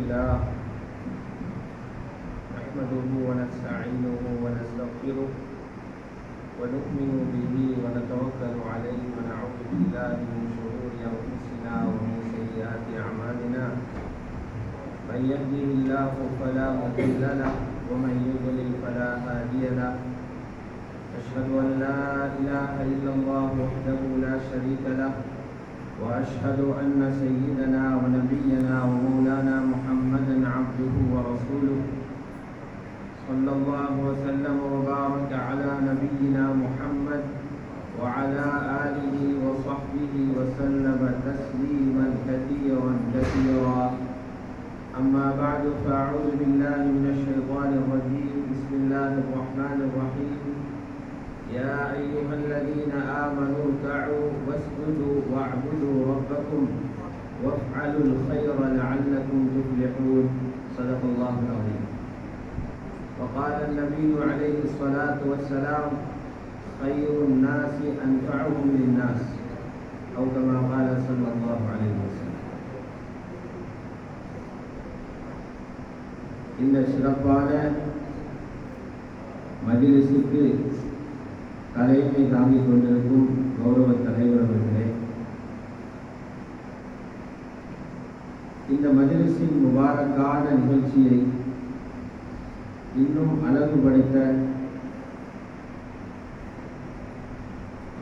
لله نحمده ونستعينه ونستغفره ونؤمن به ونتوكل عليه ونعوذ بالله من شرور أنفسنا ومن سيئات أعمالنا من يهده الله فلا مضل له ومن يضلل فلا هادي له أشهد أن لا إله إلا الله وحده لا شريك له وأشهد أن سيدنا ونبينا ومولانا محمدا عبده ورسوله صلى الله وسلم وبارك على نبينا محمد وعلى آله وصحبه وسلم تسليما كثيرا كثيرا أما بعد فأعوذ بالله من الشيطان الرجيم بسم الله الرحمن الرحيم يا أيها الذين آمنوا اركعوا واسجدوا واعبدوا ربكم وافعلوا الخير لعلكم تفلحون صدق الله العظيم. وقال النبي عليه الصلاة والسلام خير الناس أنفعهم للناس أو كما قال صلى الله عليه وسلم. இந்த சிறப்பான மஜ்லிஸுக்கு தலைமை தாங்கிக் கொண்டிருக்கும் கௌரவ தலைவர் அவர்களே, இந்த மஜ்லிஸின் முபாரக்கான நிகழ்ச்சியை இன்னும் அழகுபடுத்த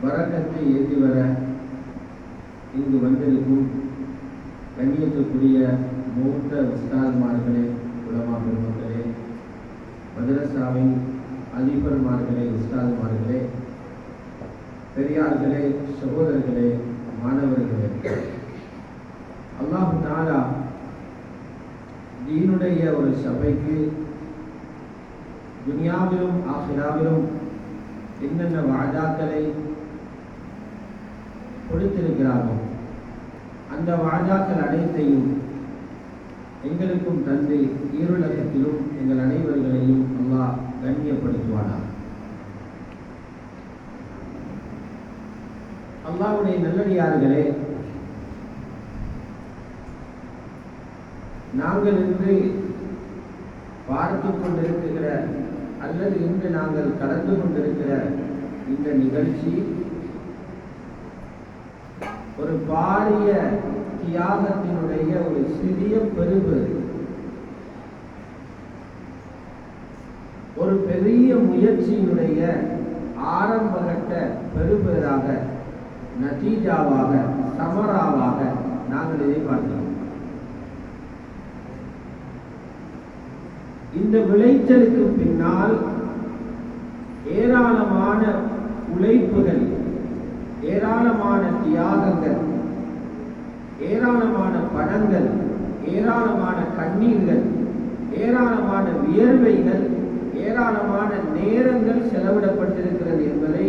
பரக்கத்தை ஏற்றி வர இங்கு வந்திருக்கும் கண்ணியத்துக்குரிய மூத்த உஸ்தாத்மார்களே, உலமா பெருமக்களே, மதரசாவின் அதிபர்மார்களே, உஸ்தாத்மார்களே, பெரியார்களே, சகோதரர்களே, மாணவர்களே, அல்லாஹ் தஆலா தீனுடைய ஒரு சபைக்கு துனியாவிலும் ஆகிராவிலும் என்னென்ன வாதாக்களை கொடுத்திருக்கிறார்கள், அந்த வாதாக்கள் அனைத்தையும் எங்களுக்கும் தந்து ஈருலகத்திலும் எங்கள் அனைவர்களையும் அல்லாஹ் கண்ணியப்படுத்துவானார். அல்லாஹ்வுடைய நல்லடியார்களே, நாங்கள் இன்று பார்த்து கொண்டிருக்கிற அல்லது இன்று நாங்கள் கலந்து கொண்டிருக்கிற இந்த நிகழ்ச்சி ஒரு பாரிய தியாகத்தினுடைய ஒரு சிறிய பெருவு, ஒரு பெரிய முயற்சியினுடைய ஆரம்பகட்ட பெருபேராக, நதீஜாவாக, சமராவாக நாங்கள் இதை பார்க்கிறோம். இந்த விளைச்சலுக்கு பின்னால் ஏராளமான உழைப்புகள், ஏராளமான தியாகங்கள், ஏராளமான பணங்கள், ஏராளமான கண்ணீர்கள், ஏராளமான வியர்வைகள், ஏராளமான நேரங்கள் செலவிடப்பட்டிருக்கிறது என்பதை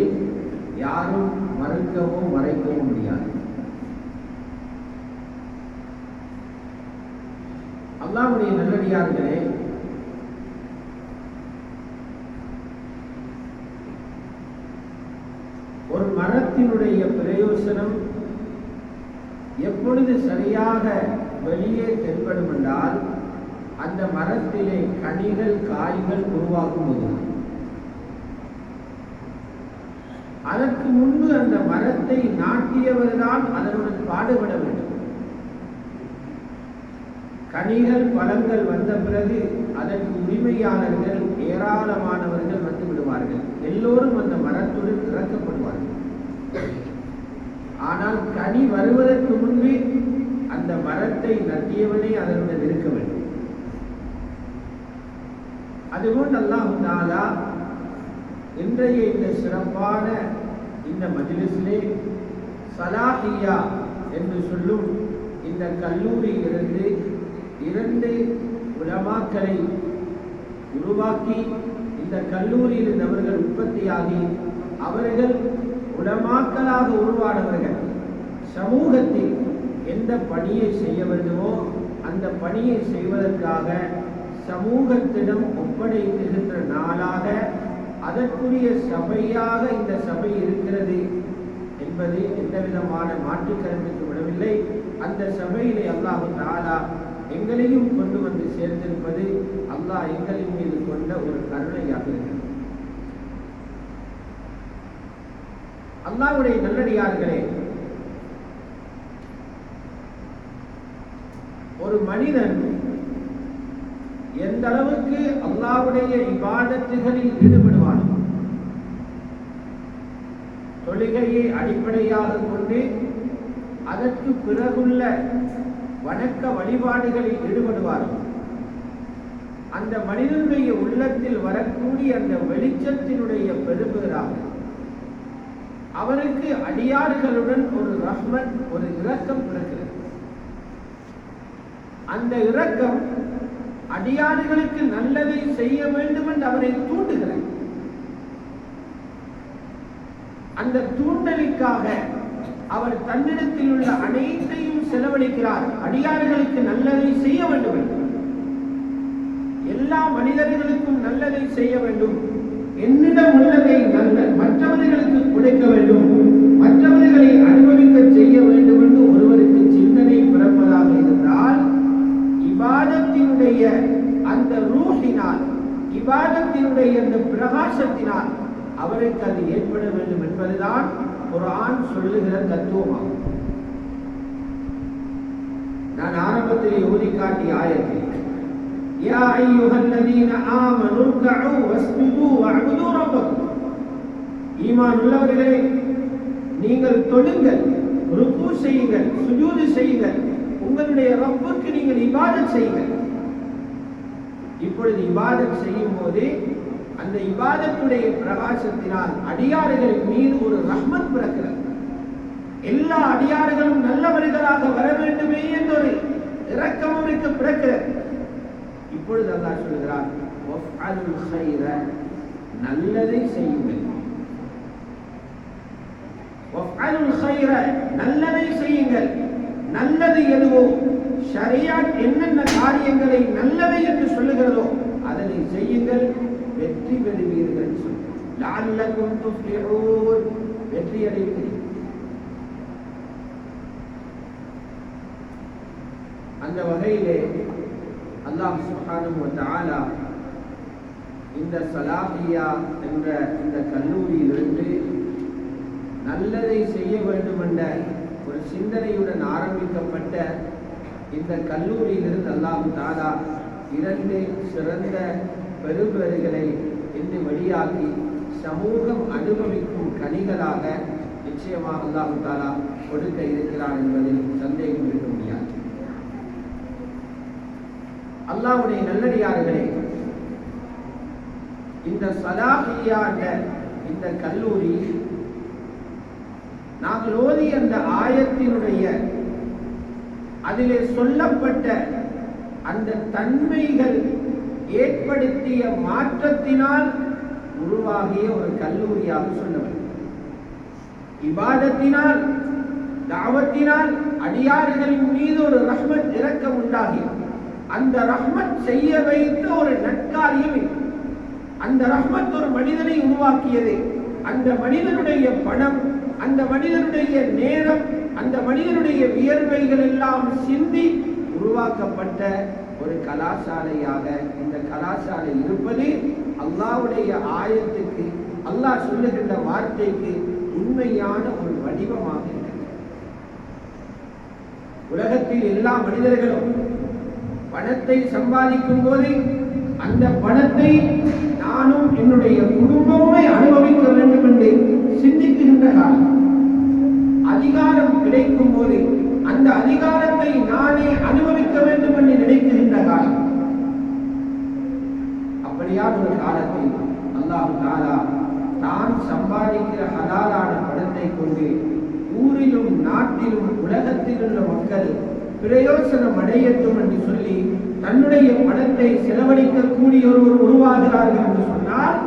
யாரும் மறுக்கவும் மறைக்கவும் முடியாது. அல்லாஹ்வுடைய நல்லடியார்களே, ஒரு மரத்தினுடைய பிரயோசனம் எப்பொழுது சரியாக வெளியே தென்படும் என்றால் அந்த மரத்திலே கனிகள், காய்கள் உருவாக்கும் போது. அதற்கு முன்பு அந்த மரத்தை நாட்டியவர்தான் அதனுடன் பாடுபட வேண்டும். கனிகள், பழங்கள் வந்த பிறகு அதற்கு உரிமையாளர்கள் ஏராளமானவர்கள் வந்து விடுவார்கள். எல்லோரும் அந்த மரத்துடன் இறக்கப்படுவார்கள். ஆனால் கனி வருவதற்கு முன்பே அந்த மரத்தை நட்டியவனே அதனுடன் இருக்க வேண்டும். அதுபோல் அல்லாஹ் தஆலா இன்றைய இந்த சிறப்பான இந்த மஜ்லிஸிலே சலாஹியா என்று சொல்லும் இந்த கல்லூரியிலிருந்து 2 உலமாக்களை உருவாக்கி, இந்த கல்லூரியில் இருந்தவர்கள் உற்பத்தியாகி அவர்கள் உலமாக்களாக உருவானவர்கள் சமூகத்தில் எந்த பணியை செய்ய வேண்டுமோ அந்த பணியை செய்வதற்காக சமூகத்திடம் ஒப்படைக்கின்ற நாளாக அதற்குரிய சபையாக இந்த சபை இருக்கிறது என்பது எந்த விதமான மாற்று கருத்துக்கு விடவில்லை. அந்த சபையிலே அல்லாஹ் தஆலா எங்களையும் கொண்டு வந்து சேர்ந்திருப்பது அல்லாஹ் எங்களின் மீது கொண்ட ஒரு கருணையாக இருக்கிறது. அல்லாஹ்வுடைய நல்லடியார்களே, ஒரு மனிதன் எந்த அளவுக்கு அல்லாஹ்வுடைய இபாதத்துகளில் ஈடுபடுவான், தொழுகையை அடிப்படையாக கொண்டு அதற்கு பிறகுள்ள வணக்க வழிபாடுகளில் ஈடுபடுவார்கள், அந்த மனிதனுடைய உள்ளத்தில் வரக்கூடிய அந்த வெளிச்சத்தினுடைய பெருபேராக அவருக்கு அடியார்களுடன் ஒரு ரஹ்மத், ஒரு இரக்கம் பிறக்கிறது. அந்த இரக்கம் அடியார்களுக்கு நல்லதை செய்ய வேண்டும் என்று அவரை தூண்டுகிறது. அந்த தூண்டலுக்காக அவர் தன்னிடத்தில் உள்ள அனைத்தையும் செலவழிக்கிறார். அடியார்களுக்கு நல்லதை செய்ய வேண்டும் என்று, எல்லா மனிதர்களுக்கும் நல்லதை செய்ய வேண்டும், என்னிடம் உள்ளதை நல்ல மற்றவர்களுக்கு கொடுக்க வேண்டும், மற்றவர்களை அனுபவிக்க செய்ய வேண்டும் என்று ஒருவருக்கு சிந்தனை பிறப்பதாக இருந்தால், இபாதத்தினுடைய அந்த ரூஹினால், இபாதத்தினுடைய அந்த பிரகாசத்தினால் அவருக்கு அது ஏற்பட வேண்டும் என்பதுதான் குர்ஆன் சொல்லுகிற தத்துவமாகும். நான் ஆரம்பத்தில் ஓதி காட்டிய ஆயத்தில் யா அய்யுஹல்லதீன ஆமனு ர்கஉ வஸ்ஜுது வஅபுது ரப்பக்கும், ஈமான் உள்ளவர்களே நீங்கள் தொழுங்கள், ருக்கு செய்யுங்கள், சுஜூது செய்யுங்கள், உங்களுடைய ரப்புக்கு நீங்கள் இபாதத் செய்யுங்கள். இப்பொழுது இபாதத் செய்யும் போது அந்த இபாதத்துடைய பிரகாசத்தினால் அடியார்கள் மீது ஒரு ரஹ்மத் பிறக்கிறது. எல்லா அடியார்களும் நல்லவர்களாக வர வேண்டுமே என்ற ஒரு இரக்கம் அவருக்கு பிறக்கிறது. இப்பொழுது அல்லாஹ் சொல்கிறார், வஃஅலுல் கைர, நல்லதை செய்யுங்கள். வஃஅலுல் கைர, நல்லதை செய்யுங்கள். நல்லது எதுவோ, ஷரியத் என்னென்ன காரியங்களை நல்லவை என்று சொல்லுகிறதோ அதனை செய்யுங்கள், வெற்றி பெறுவீர்கள். லஅல்லகும் துஃப்லிஹூன், வெற்றி அடைவீர்கள். அந்த வகையிலே அல்லாஹ் சுப்ஹானஹு வ தஆலா இந்த சலாஹியா என்ற இந்த கல்லூரியிலிருந்து நல்லதை செய்ய வேண்டும் என்ற ஒரு சிந்தனையுடன் ஆரம்பிக்கப்பட்ட இந்த கல்லூரியிலிருந்து அல்லாஹ் தஆலா 2 சிறந்த பெருபேறுகளை இன்று வெளியாகி சமூகம் அனுபவிக்கும் கனிகளாக நிச்சயமாக அல்லாஹ் தஆலா கொடுக்க இருக்கிறார் என்பதில் சந்தேகம் இருக்க முடியாது. அல்லாஹ்வுடைய நல்லடியார்களே, இந்த சலாஹியா இந்த கல்லூரி நாங்கள் ஓதிய அந்த ஆயத்தினுடைய அதிலே சொல்லப்பட்ட அந்த தன்மைகள் ஏற்படுத்திய மாற்றத்தினால் உருவாகிய ஒரு கல்லூரியாக சொல்லவர். இபாதத்தினால், தாவத்தினால் அடியார்களின் மீது ஒரு ரஹ்மத் இரக்கம் உண்டாகி அந்த ரஹ்மத் செய்ய வைத்த ஒரு நற்காரியம். அந்த ரஹ்மத் ஒரு மனிதனை உருவாக்கியது. அந்த மனிதனுடைய பணம், அந்த மனிதனுடைய நேரம், அந்த மனிதனுடைய வியர்வைகள் எல்லாம் சிந்தி உருவாக்கப்பட்ட ஒரு கலாசாலையாக இந்த கலாசாலை இருப்பது அல்லாஹ்வுடைய ஆயத்துக்கு, அல்லாஹ் சொல்லுகின்ற வார்த்தைக்கு உண்மையான ஒரு வடிவமாக இருக்கிறது. உலகத்தில் எல்லா மனிதர்களும் பணத்தை சம்பாதிக்கும் போது அந்த பணத்தை நானும் என்னுடைய குடும்பமே அனுபவிக்க வேண்டும் என்று சிந்திக்கின்ற காலம், அதிகாரம் கிடைக்கும் போது அந்த அதிகாரத்தை நானே அனுபவிக்க வேண்டும் என்று நினைக்கின்ற காலம், அப்படியான ஒரு காலத்தில் அல்லாஹ் தஆலா தான் சம்பாதிக்கிற ஹலாலான பணத்தை கொண்டு ஊரிலும் நாட்டிலும் உலகத்தில் உள்ள மக்கள் பிரயோசனம் அடையட்டும் என்று சொல்லி தன்னுடைய பணத்தை செலவழிக்கக்கூடிய ஒருவர் உருவாகிறார்கள் என்று சொன்னால்,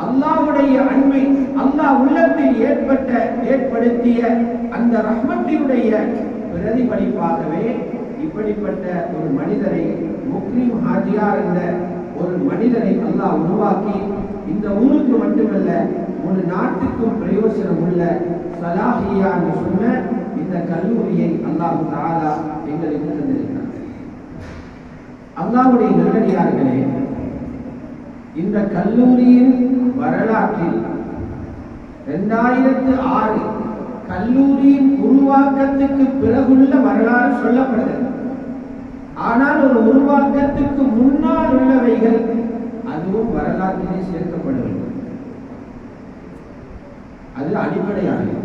அல்லாஹ்வுடைய அன்பை அல்லாஹ் உள்ளத்தில் ஏற்படுத்திய அந்த ரஹ்மத்தினுடைய பிரதிபலிப்பாகவே இப்படிப்பட்ட ஒரு மனிதரை, முக்ரிம் ஹாஜியார் என்ற ஒரு மனிதரை அல்லாஹ் உருவாக்கி இந்த ஊருக்கு மட்டுமல்ல ஒரு நாட்டுக்கும் பிரயோசனம் உள்ள சலாஹியா என்று சொன்ன இந்த கல்லூரியை அல்லாஹ் தஆலா எங்களுக்கு தந்திருக்கிறார். அல்லாஹ்வுடைய நல்லடியார்களே, இந்த கல்லூரியின் வரலாற்றில் 2006 கல்லூரியின் உருவாக்கத்துக்கு பிறகுள்ள வரலாறு சொல்லப்படுகிறது. ஆனால் ஒரு உருவாக்கத்துக்கு முன்னால் உள்ளவைகள் அதுவும் வரலாற்றிலே சேர்க்கப்பட வேண்டும். அது அடிப்படையானது.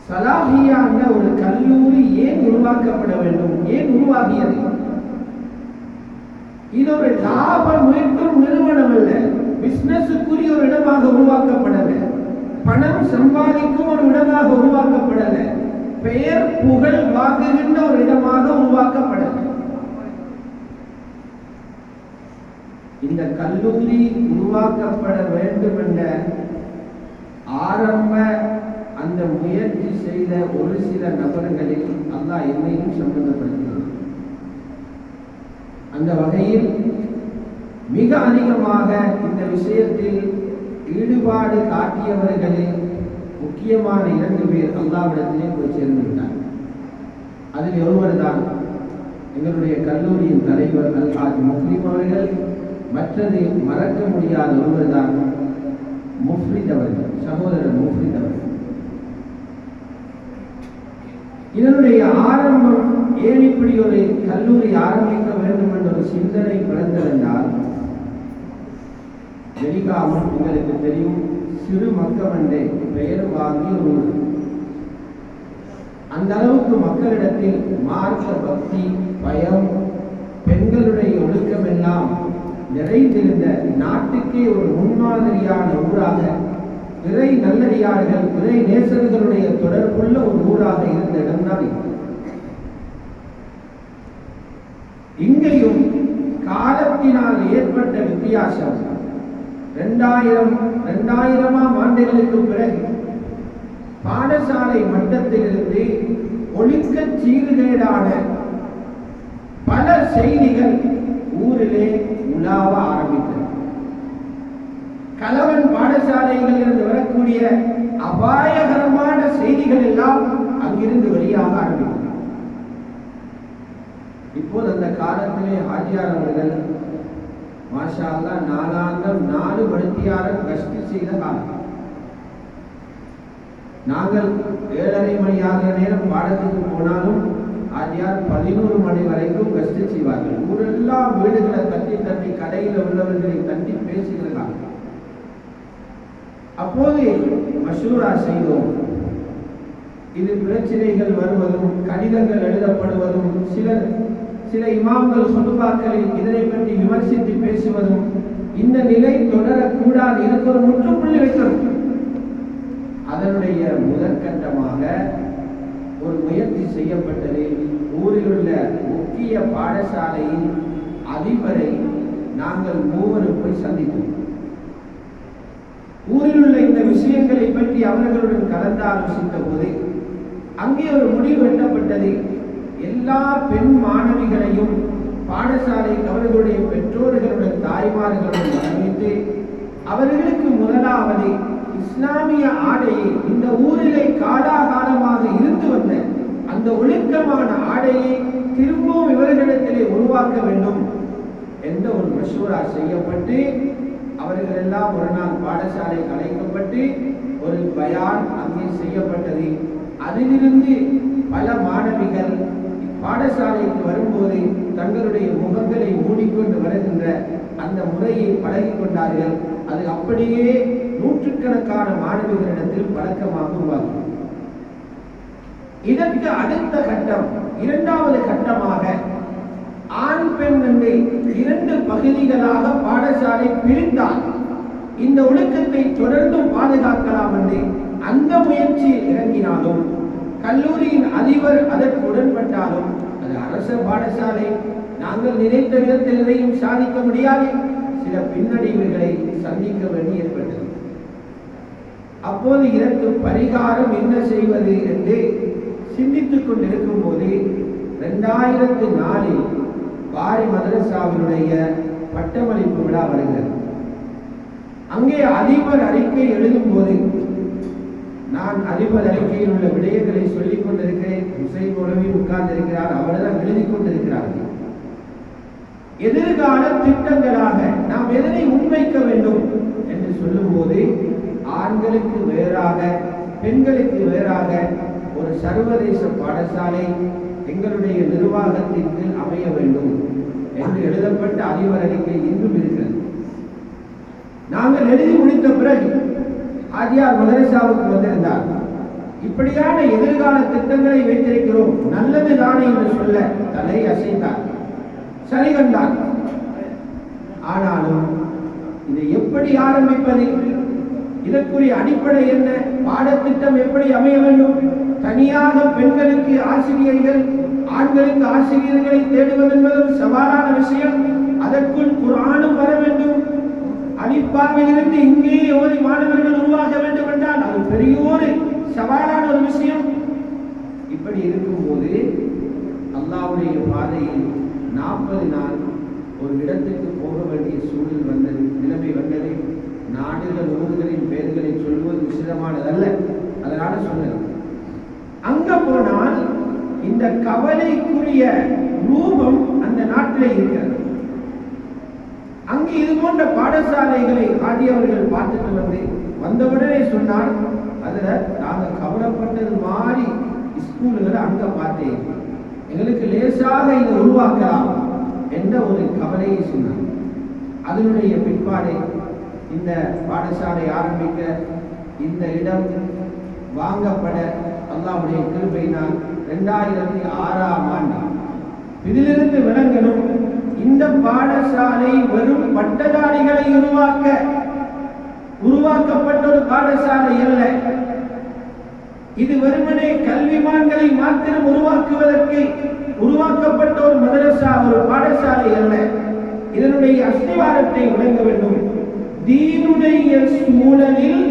சலாஹியா என்ற ஒரு கல்லூரி ஏன் உருவாக்கப்பட வேண்டும், ஏன் உருவாகியது? இது ஒரு லாபம் ஈட்டும் நிறுவனம் அல்ல, பிசினஸுக்குரிய ஒரு இடமாக உருவாக்கப்படல, பணம் சம்பாதிக்கும் ஒரு இடமாக உருவாக்கப்படல, பெயர் புகழ் வாங்குகின்ற ஒரு இடமாக உருவாக்கப்படல. இந்த கல்லூரி உருவாக்கப்பட வேண்டும் என்ற ஆரம்ப அந்த முயற்சி செய்த ஒரு சில நபர்களில் அல்லாஹ் என்னையும் சம்பந்தப்படுத்தினார். அந்த வகையில் மிக அதிகமாக இந்த விஷயத்தில் ஈடுபாடு காட்டியவர்களில் முக்கியமான 2 பேர் அல்லாஹ்விடத்திலே போய் சேர்ந்து விட்டார். அதில் ஒருவர் தான் எங்களுடைய கல்லூரியின் தலைவர் அல்ஹாஜ் முஃப்ரித் அவர்கள். மற்றது மறக்க முடியாத ஒருவர் தான் முஃப்ரித் அவர்கள், சகோதரர் முஃப்ரித் அவர்கள். இதனுடைய ஆரம்பம் ஏன் இப்படி ஒரு கல்லூரி ஆரம்பிக்க வேண்டும் என்ற ஒரு சிந்தனை பிறந்ததென்றால், வெளிகாமம் உங்களுக்கு தெரியும், சிறு மக்கமண்டே பெயர் வாங்கிய ஊர். அந்த அளவுக்கு மக்களிடத்தில் மார்க்க பக்தி, பயம், பெண்களுடைய ஒழுக்கம் எல்லாம் நிறைந்திருந்த, நாட்டுக்கே ஒரு முன்மாதிரியான ஊராக, இறை நல்லடியார்கள், இறை நேசர்களுடைய தொடர்புள்ள ஒரு ஊராக இருந்த இடம்தான் இது. இங்கேயும் காலத்தினால் ஏற்பட்ட வித்தியாசம் 2000ஆம் ஆண்டுகளுக்கு பிறகு பாடசாலை மட்டத்திலிருந்து ஒழுக்க சீர்கேடான பல செய்திகள் ஊரிலே உலாவ ஆரம்பித்தது. கலவன் பாடசாலைகளில் இருந்து வரக்கூடிய அபாயகரமான செய்திகள் எல்லாம் அங்கிருந்து வெளியாக ஆரம்பித்தது. இப்போது அந்த காலத்திலே ஹாஜியார் அவர்கள் மாஷா அல்லாஹ் நாளாந்தம் 4 மணித்தியாரம் கஷ்டி செய்த காலம். நாங்கள் 7:30 மணி ஆகிற நேரம் பாடத்துக்கு போனாலும் ஆஜியார் 11 மணி வரைக்கும் கஷ்டி செய்வார்கள். ஊரெல்லாம் வீடுகளை தட்டி தட்டி, கடையில் உள்ளவர்களை தட்டி பேசுகிறார்கள். அப்போது மஷூரா செய்தோம். இது பிரச்சனைகள் வருவதும், கடிதங்கள் எழுதப்படுவதும், சில இமாம்கள் சொத்துபாக்களில் இதனை பற்றி விமர்சித்து பேசுவதும், இந்த நிலை தொடரக்கூடாது, இதற்கு ஒரு முற்றுப்புள்ளி வைக்கணும். அதனுடைய முதற்கட்டமாக ஒரு முயற்சி செய்யப்பட்டது. ஊரில் உள்ள முக்கிய பாடசாலையின் அதிபரை நாங்கள் 3 போய் சந்தித்தோம். ஊரில் உள்ள இந்த விஷயங்களை பற்றி அவர்களுடன் கலந்தாலோசித்த போது அங்கே ஒரு முடிவு எட்டப்பட்டது. எல்லா பெண் மாணவிகளையும் பாடசாலை அவர்களுடைய பெற்றோர்களுடன், தாய்மார்களுடன் வரவேற்று அவர்களுக்கு முதலாவது இஸ்லாமிய ஆடையை, இந்த ஊரிலே காலாகாலமாக இருந்து வந்த அந்த ஒழுக்கமான ஆடையை திரும்பவும் இவர்களிடத்திலே உருவாக்க வேண்டும் என்ற ஒரு மஷூரா செய்யப்பட்டு, அவர்கள் எல்லாம் ஒரு நாள் பாடசாலை அழைக்கப்பட்டு ஒரு பயான் அங்கே செய்யப்பட்டது. அதிலிருந்து பல மாணவிகள் பாடசாலைக்கு வரும்போது தங்களுடைய முகங்களை மூடிக்கொண்டு வருகின்ற அந்த முறையை பழகிக் கொண்டார்கள். அது அப்படியே நூற்றுக்கணக்கான மாணவிகளிடத்தில் பழக்கமாக உருவாகும். இதற்கு அடுத்த கட்டம், 2வது கட்டமாக ஆண் பெண் என்று 2 பகுதிகளாக பாடசாலை பிரிந்தால் இந்த ஒழுக்கத்தை தொடர்ந்தும் பாதுகாக்கலாம் என்று அந்த முயற்சியில் இறங்கினாலும், கல்லூரியின் அதிபர் அதற்கு உடன்பட்டாலும், அது அரச பாடசாலை, நாங்கள் நினைத்த விதத்தில் எதையும் சாதிக்க முடியாது, சில பின்னடைவுகளை சந்திக்க வேண்டி ஏற்பட்டது. அப்போது இதற்கு பரிகாரம் என்ன செய்வது என்று சிந்தித்துக் கொண்டிருக்கும் போது 2004 பாரி மதரசாவினுடைய பட்டமளிப்பு விழா வருகிறது. அங்கே அதிபர் அறிக்கை எழுதும் போது நான் அதிபர் அறிக்கையில் உள்ள விடயங்களை சொல்லிக் கொண்டிருக்கிறேன். ஹுசைன் மௌலவி உட்கார்ந்து இருக்கிறார், அவர்தான் எழுதி கொண்டிருக்கிறார்கள். எதிர்கால திட்டங்களாக நாம் எதனை முன்வைக்க வேண்டும் என்று சொல்லும்போது ஆண்களுக்கு வேறாக பெண்களுக்கு வேறாக ஒரு சர்வதேச பாடசாலை எங்களுடைய நிர்வாகத்திற்கு அமைய வேண்டும் என்று எழுதப்பட்ட அதிபர் அறிக்கை இன்றும் இருக்கிறது. நாங்கள் எழுதி முடித்த பிறகு ஆதியார் மதரசாவுக்கு வந்திருந்தார். இப்படியான எதிர்கால திட்டங்களை வைத்திருக்கிறோம், நல்லது தானே என்று சொல்ல தலை அசைத்தார், சரி கண்டார். ஆனாலும் இதை எப்படி ஆரம்பிப்பது, இதற்குரிய அடிப்படை என்ன, பாடத்திட்டம் எப்படி அமைய வேண்டும், தனியாக பெண்களுக்கு ஆசிரியர்கள் ஆண்களுக்கு ஆசிரியர்களை தேடுவது என்பதும் சவாலான விஷயம். அதற்குள் குர்ஆனும் வர வேண்டும். அலிஃபாவிலிருந்து இங்கே ஓதி மாணவர்கள் உருவாக வேண்டும் என்றால் அது பெரியோரு சவாலான ஒரு விஷயம். இப்படி இருக்கும்போது அல்லாஹ்வுடைய பாதையில் 40 நாள் ஒரு இடத்துக்கு போக வேண்டிய சூழல் வந்தது, நிலைமை வந்தது. நாடுகள் ஊர்களின் பெயர்களை சொல்வது விசிதமானதல்ல, அதனால சொன்னது. அங்க போனால் இந்த கவலைக்குரிய ரூபம் அந்த நாட்டிலே இருக்கிறது. அங்கு இது போன்ற பாடசாலைகளை ஆடியவர்கள் பார்த்துட்டு வந்தவுடனே சொன்னார், அதுல நாங்க கவலைப்பட்டது மாதிரி ஸ்கூல்களை அங்க பார்த்தேன், எங்களுக்கு லேசாக இதை உருவாக்கலாம் என்ற ஒரு கவலையை சொன்னார். அதனுடைய பிற்பாடு இந்த பாடசாலை ஆரம்பிக்க இந்த இடம் வாங்கப்பட அல்லாஹ்வுடைய கிருபையினால் 2006ஆம் ஆண்டு இதிலிருந்து விளங்கணும், இந்த பாடசாலை வெறும் பட்டதாரிகளை உருவாக்கப்பட்ட ஒரு பாடசாலை அல்ல. இது வெறுமனே கல்விமான்களை மாத்திரம் உருவாக்குவதற்கு உருவாக்கப்பட்ட ஒரு மதரசா, ஒரு பாடசாலை அல்ல. இதனுடைய அஸ்திவாரத்தை விளங்க வேண்டும். தீனுடைய சூழலில்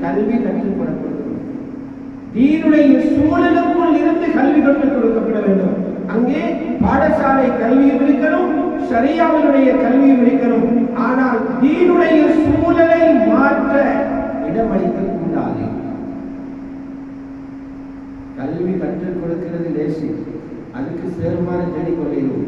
கல்வி கற்றுக்கொள்ளப்படும், தீனுடைய சூழலுக்குள் இருந்து கல்வி கற்றுக் கொடுக்கப்பட வேண்டும். அங்கே பாடசாலை கல்வியும் இருக்கணும், ஷரியாவினுடைய கல்வியும் இருக்கணும். ஆனால் தீனுடைய சூழலை மாற்ற இடமளிக்க கூடாது. கல்வி கற்றுக் கொடுக்கிறது லேசி, அதுக்கு சேர்மான தேடிக்கொள்ளும்.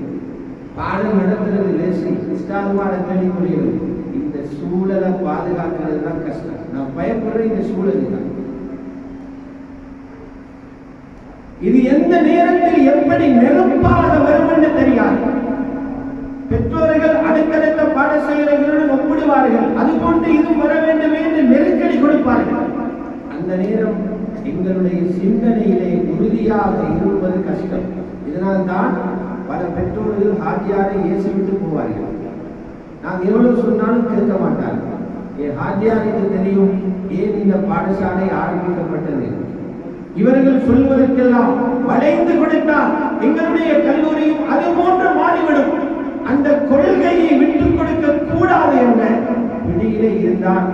பாடம் நடத்துறது லேசி, இஷ்டாமான தேடிக்கொள்ளும். இந்த சூழலை பாதுகாக்கிறது தான் கஷ்டம். நான் பயப்படுற இந்த சூழல் தான். இது எந்த நேரத்தில் எப்படி நெருப்பாக வரும் என்று தெரியாது. பெற்றோர்கள் அடுத்தடுத்த பாடசாலைகளுடன் ஒப்பிடுவார்கள், அதுபோன்று இது வர வேண்டும் என்று நெருக்கடி கொடுப்பார்கள். அந்த நேரம் எங்களுடைய சிந்தனையிலே உறுதியாக இருப்பது கஷ்டம். இதனால் தான் பல பெற்றோர்கள் ஹாஜியாரை ஏசிவிட்டு போவார்கள். நாங்கள் எவ்வளவு சொன்னாலும் கேட்க மாட்டார்கள். என் ஹாஜியாருக்கு தெரியும் ஏன் இந்த பாடசாலை ஆரம்பிக்கப்பட்டது. இவர்கள் சொல்வதற்கெல்லாம் வளைந்து கொடுத்தால் எங்களுடைய கல்லூரியும் அது போன்று மாறிவிடும். அந்த கொள்கையை விட்டுக் கொடுக்க கூடாது என்ற பிடியிலே இருந்தால்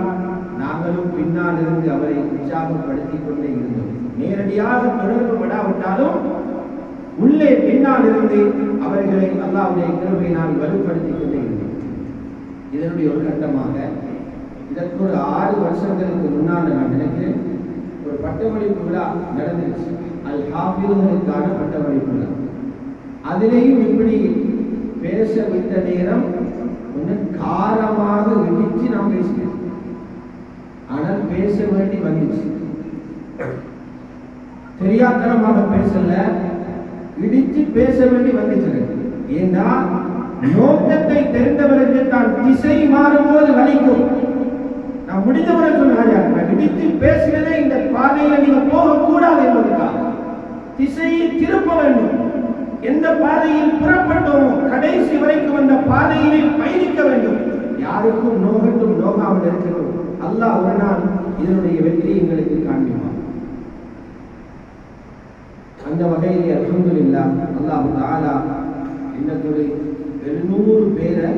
நாங்களும் பின்னால் இருந்து அவரை உற்சாகப்படுத்திக் கொண்டே இருந்தோம். நேரடியாக தொடர்பு படாவிட்டாலும் உள்ளே பின்னால் இருந்து அவர்களை அல்லாஹ்வுடைய கிருபையினால் வலுப்படுத்திக் கொண்டே இருந்தோம். இதனுடைய ஒரு கட்டமாக இதற்கு ஒரு 6 வருஷங்களுக்கு முன்னால் நான் நினைக்கிறேன் ஒரு பட்டமளிப்பு விழா நடந்துச்சு. அல் ஹாஃபிதுகளுக்கான பட்டமளிப்பு விழா. அதிலேயும் இப்படி பேச விட்ட நேரம் கொஞ்சம் காரமாக இடிச்சு நாம் பேசினோம். ஆனால் பேச வேண்டி வந்துச்சு. தெரியாதனமாக பேசல, இடிச்சு பேச வேண்டி வந்துச்சு. ஏன்னா நோக்கத்தை தெரிந்தவருக்கு தான் திசை மாறும்போது வலிக்கும். நான் முடிந்தவரை சொன்ன இடித்து பேசுகிறதே இந்த பாதையில நீங்க போகக்கூடாது என்பதற்காக திசையை திருப்ப வேண்டும். எந்த பாதையில் புறப்பட்டோமோ கடைசி வரைக்கும் அந்த பாதையிலே பயணிக்க வேண்டும். யாருக்கும் நோகட்டும் நோகாமல் இருக்கட்டும். அல்லாஹ் ஒரு நாள் இதனுடைய வெற்றி எங்களுக்கு காண்பிப்பார். அந்த வகையிலே அல்ஹம்துலில்லாஹ் அல்லாஹ் தஆலா இன்னும் 700 பேரை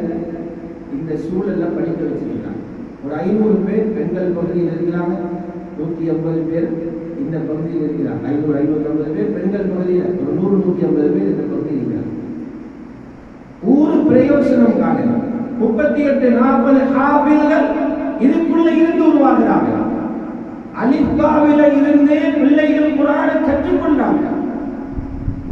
இந்த சூழல்ல படிக்க வச்சிருக்கிறாங்க. ஒரு 500 பேர் பெண்கள் பகுதியில் இருக்கிறாங்க, 150 பேர் இந்த பகுதியில் இருக்கிறாங்க. 550 பேர் பெண்கள் பகுதியில், ஒரு 100-150 பேர் இந்த பகுதியில் இருக்கிறாங்க. ஊரு பிரயோசனம் காணலாம். 38-40 ஹாஃபில்கள் இதுக்குள்ள இருந்து உருவாகிறாங்க. அலிஃபாவில இருந்தே பிள்ளைகள் குர்ஆனை கற்றுக்கொண்டாங்க.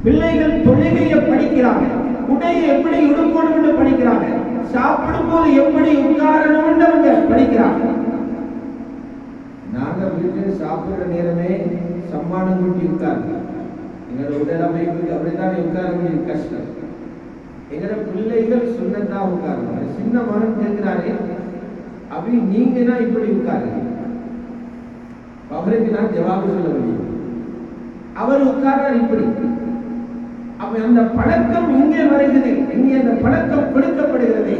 பிள்ளைகள் தொழுகையை படிக்கிறாங்க. உடையை எப்படி உடுக்கணும் என்று படிக்கிறாங்க, சாப்பிடும் போது எப்படி உட்காரணும் என்று அவங்க படிக்கிறாங்க. நாங்க வீட்டில் சாப்பிடுற நேரமே சம்மானம் கூட்டி உட்கார்ந்து எங்களோட உடல் அமைப்புக்கு அப்படித்தான் உட்கார வேண்டிய கஷ்டம். எங்களோட பிள்ளைகள் சொன்னதான் உட்காருவாங்க. சின்ன மகன் கேட்கிறாரே, அப்படி நீங்கன்னா இப்படி உட்காருங்க, அவருக்கு நான் ஜவாபு சொல்ல முடியும். அவர் உட்கார்றார் இப்படி. அப்ப அந்த பழக்கம் இங்கே வருகிறது, இங்கே அந்த பழக்கம் கொடுக்கப்படுகிறது.